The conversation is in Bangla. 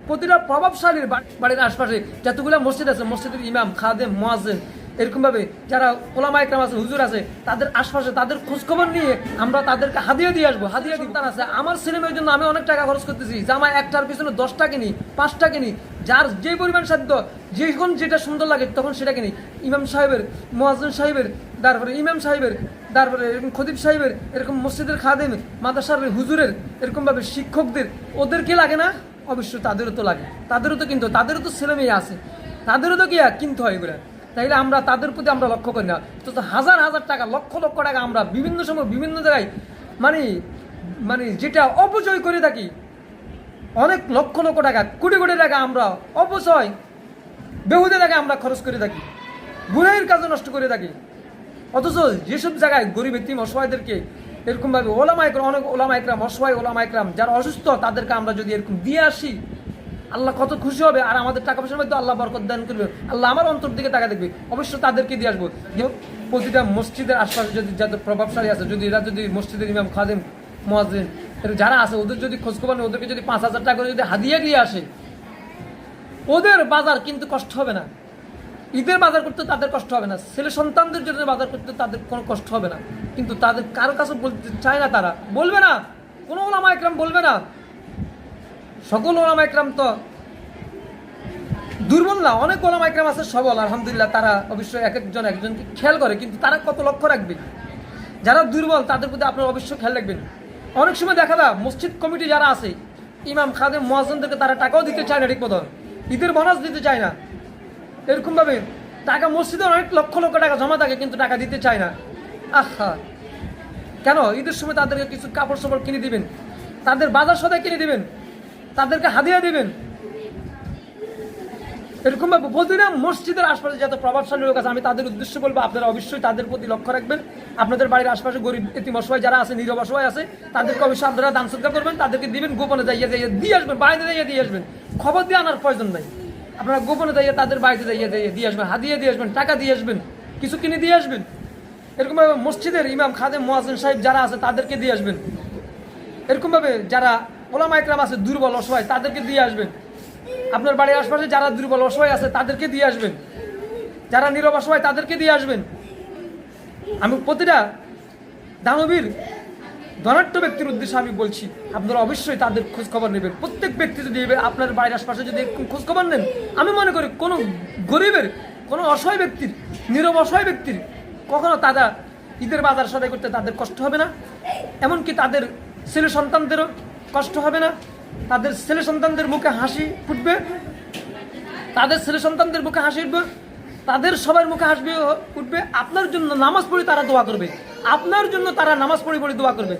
প্রতিটা প্রভাবশালীর বাড়ির আশপাশে যতগুলো মসজিদ আছে, মসজিদের ইমাম, খাদেম, মুয়াজ্জিন, এরকমভাবে যারা ওলামা ইকরাম আছে, হুজুর আছে, তাদের আশপাশে তাদের খোঁজখবর নিয়ে আমরা তাদেরকে হাদিয়া দিয়ে আসবো। হাদিয়া সন্তান আছে, আমার ছেলে মেয়ের জন্য আমি অনেক টাকা খরচ করতেছি, জামা একটার পিছনে 10টা কিনি, 5টা কিনি, যার যে পরিমাণ সাধ্য, যখন যেটা সুন্দর লাগে তখন সেটা কিনি। ইমাম সাহেবের, মুয়াজ্জিন সাহেবের, তারপরে ইমাম সাহেবের, তারপরে এরকম খতিব সাহেবের, এরকম মসজিদের খাদেম, মাদ্রাসার হুজুরের, এরকমভাবে শিক্ষকদের, ওদেরকে লাগে না? অবশ্যই তাদেরও তো লাগে, তাদেরও তো কিনতে, তাদেরও তো ছেলে মেয়ে আছে, তাদেরও তো কি কিনতে হয় এগুলো। তাইলে আমরা তাদের প্রতি আমরা লক্ষ্য করি না, তো হাজার হাজার টাকা, লক্ষ লক্ষ টাকা আমরা বিভিন্ন সময় বিভিন্ন জায়গায় মানে মানে যেটা অপচয় করে থাকি, অনেক লক্ষ লক্ষ টাকা, কোটি কোটি টাকা আমরা অপচয় বেহুদে টাকা আমরা খরচ করে থাকি, গুনাহের কাজে নষ্ট করে থাকি। অথচ যেসব জায়গায় গরিব এতিম অসহায়দেরকে এরকমভাবে ওলামা ইকরাম, অনেক ওলামা ইকরাম, অসহায় ওলামা ইকরাম যারা অসুস্থ, তাদেরকে আমরা যদি এরকম দিয়ে আসি, আল্লাহ কত খুশি হবে। আর আমাদের টাকা পয়সার মধ্যে আল্লাহ বরকত দান করবে, আল্লাহ আমার অন্তর দিকে টাকা দেখবে, অবশ্যই তাদেরকে দিয়ে আসবো। প্রতিটা মসজিদের আশপাশে যদি যাদের প্রভাবশালী আছে, যদি এরা যদি মসজিদের ইমাম, খাদেম, মুয়াজ্জিন যারা আছে, ওদের যদি খোঁজখবর নেই, ওদেরকে যদি 5,000 টাকা করে যদি হাদিয়া দিয়ে আসে, ওদের বাজার কিন্তু কষ্ট হবে না। ঈদের বাজার করতে তাদের কষ্ট হবে না, ছেলে সন্তানদের জন্য বাজার করতে তাদের কোনো কষ্ট হবে না। কিন্তু তাদের কারো কাছে বলতে চায় না, তারা বলবে না, কোনো ওলামা ইকরাম বলবে না। সকল ওলামা ইকরাম তো দুর্বল না, অনেক ওলামা ইকরাম আছে সবল, আলহামদুলিল্লাহ। তারা অবশ্যই এক একজন একজনকে খেয়াল করে, কিন্তু তারা কত লক্ষ্য রাখবে? যারা দুর্বল তাদের প্রতি আপনারা অবশ্যই খেয়াল রাখবেন। অনেক সময় দেখা যায় মসজিদ কমিটি যারা আছে, ইমাম, খাদেম, মুয়াজ্জিনদেরকে তারা টাকাও দিতে চায় না ঠিক মতো, ঈদের বোনাস দিতে চায় না। এরকমভাবে টাকা মসজিদে অনেক লক্ষ লক্ষ টাকা জমা থাকে, কিন্তু টাকা দিতে চায় না। আহা, কেন? ঈদের সময় তাদেরকে কিছু কাপড় চোপড় কিনে দিবেন, তাদের বাজার সদাই কিনে দিবেন, তাদেরকে হাদিয়া দিবেন। এরকমভাবে প্রতিটা মসজিদের আশপাশে যত প্রভাবশালী লোক আছে, আমি তাদের উদ্দেশ্য বলবো, আপনারা অবশ্যই তাদের প্রতি লক্ষ্য রাখবেন। আপনাদের বাড়ির আশপাশে গরিব এতিম অসহায় যারা আছে, নীরব অসহায় আছে, তাদেরকে অবশ্যই আপনারা দান সদকা করবেন, তাদেরকে দিবেন, গোপনে যাইয়ে দিয়ে আসবেন, বাড়িতে যাইয়ে দিয়ে আসবেন, খবর দিয়ে আনার প্রয়োজন নাই। আপনারা গোপনে যাইয়ে তাদের বাড়িতে যাইয়ে দিয়ে আসবেন, হাদিয়া দিয়ে আসবেন, টাকা দিয়ে আসবেন, কিছু কিনে দিয়ে আসবেন। এরকমভাবে মসজিদের ইমাম, খাদেম, মুয়াজ্জিন সাহেব যারা আছে তাদেরকে দিয়ে আসবেন। এরকমভাবে যারা ওলামা ইকরাম আছে দুর্বল অসহায়, তাদেরকে দিয়ে আসবেন। আপনার বাড়ির আশপাশে যারা দুর্বল অসহায় আছে তাদেরকে দিয়ে আসবেন, যারা নীরব অসহায় তাদেরকে দিয়ে আসবেন। আমি প্রতিটা দানবীর ধনাঢ্য ব্যক্তির উদ্দেশ্যে আমি বলছি, আপনারা অবশ্যই তাদের খোঁজ খবর নেবেন। প্রত্যেক ব্যক্তি যদি আপনার বাড়ির আশপাশে যদি খোঁজ খবর নেন, আমি মনে করি কোনো গরিবের, কোনো অসহায় ব্যক্তির, নীরব অসহায় ব্যক্তির কখনো তারা ঈদের বাজার সদাই করতে তাদের কষ্ট হবে না, এমনকি তাদের ছেলে সন্তানদেরও কষ্ট হবে না। তাদের ছেলে সন্তানদের মুখে হাসি ফুটবে, তাদের ছেলে সন্তানদের মুখে হাসি উঠবে, তাদের সবার মুখে হাসি উঠবে। আপনার জন্য নামাজ পড়ে তারা দোয়া করবে, আপনার জন্য তারা নামাজ পড়ে দোয়া করবে।